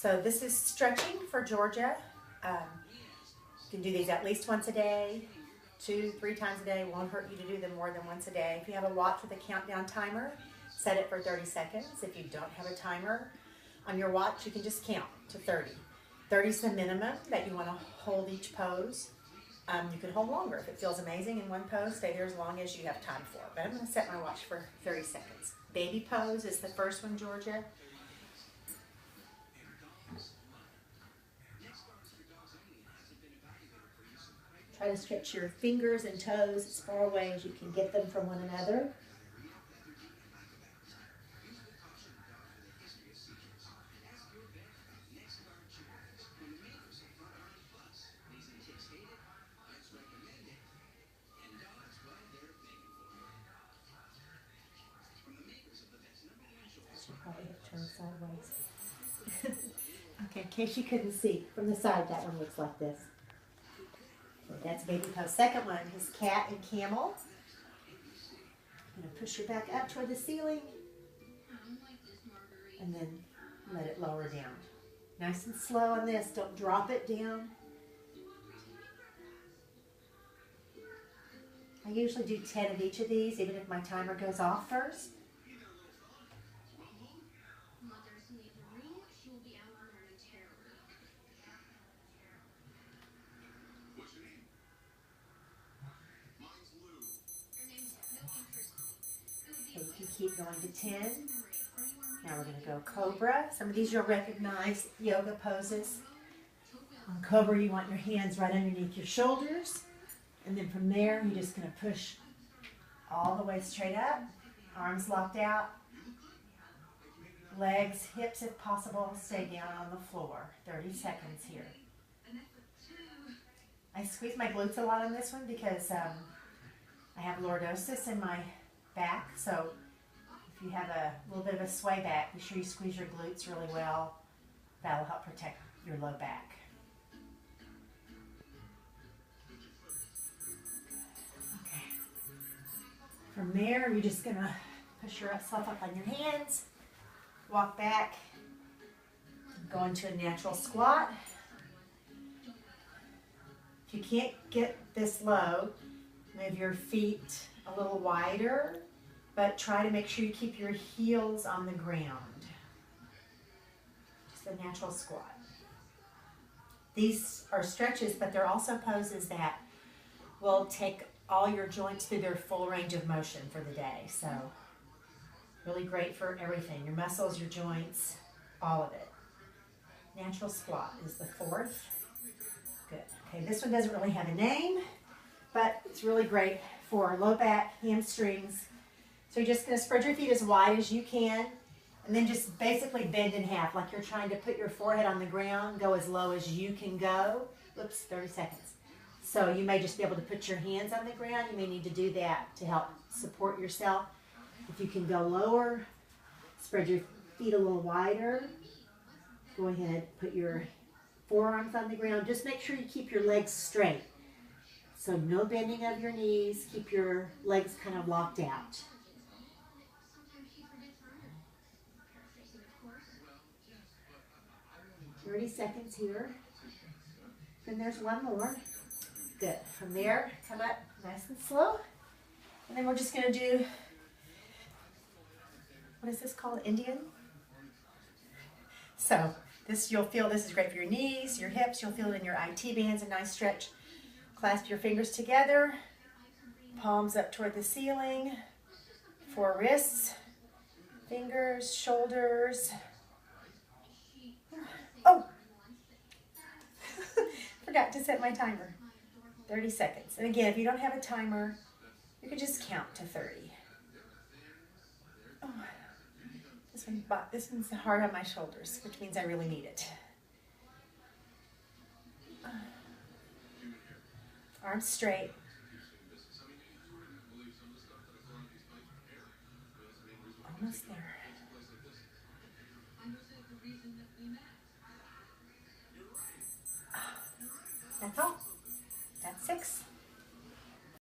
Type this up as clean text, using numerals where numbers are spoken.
So this is stretching for Georgia. You can do these at least once a day, 2-3 times a day. It won't hurt you to do them more than once a day. If you have a watch with a countdown timer, set it for 30 seconds. If you don't have a timer on your watch, you can just count to 30. 30 is the minimum that you want to hold each pose. You can hold longer if it feels amazing in one pose. Stay there as long as you have time for it. But I'm going to set my watch for 30 seconds. Baby pose is the first one, Georgia. Try to stretch your fingers and toes as far away as you can get them from one another. Should probably have turned sideways. Okay, in case you couldn't see, from the side that one looks like this. That's baby pose. Second one is cat and camel. You're going to push your back up toward the ceiling and then let it lower down. Nice and slow on this. Don't drop it down. I usually do 10 of each of these, even if my timer goes off first. You can keep going to 10. Now we're going to go Cobra. Some of these you'll recognize, yoga poses. On Cobra, you want your hands right underneath your shoulders. And then from there, you're just going to push all the way straight up. Arms locked out. Legs, hips if possible, stay down on the floor. 30 seconds here. I squeeze my glutes a lot on this one because I have lordosis in my back, so if you have a little bit of a sway back, be sure you squeeze your glutes really well. That'll help protect your low back. Okay. From there, you're just going to push yourself up on your hands, walk back, go into a natural squat. If you can't get this low, move your feet a little wider, but try to make sure you keep your heels on the ground. Just a natural squat. These are stretches, but they're also poses that will take all your joints through their full range of motion for the day. So really great for everything, your muscles, your joints, all of it. Natural squat is the fourth. Good. Okay, this one doesn't really have a name, but it's really great for low back, hamstrings. So you're just going to spread your feet as wide as you can, and then just basically bend in half, like you're trying to put your forehead on the ground, go as low as you can go. Oops, 30 seconds. So you may just be able to put your hands on the ground. You may need to do that to help support yourself. If you can go lower, spread your feet a little wider. Go ahead, put your forearms on the ground. Just make sure you keep your legs straight. So no bending of your knees. Keep your legs kind of locked out. – 30 seconds here. Then there's one more. Good. From there, come up nice and slow. And then we're just going to do, what is this called? Indian? So this, you'll feel this is great for your knees, your hips. You'll feel it in your IT bands, a nice stretch. Clasp your fingers together, palms up toward the ceiling, for wrists, fingers, shoulders. Oh! Forgot to set my timer. 30 seconds. And again, if you don't have a timer, you can just count to 30. Oh, this one's hard on my shoulders, which means I really need it. Arms straight.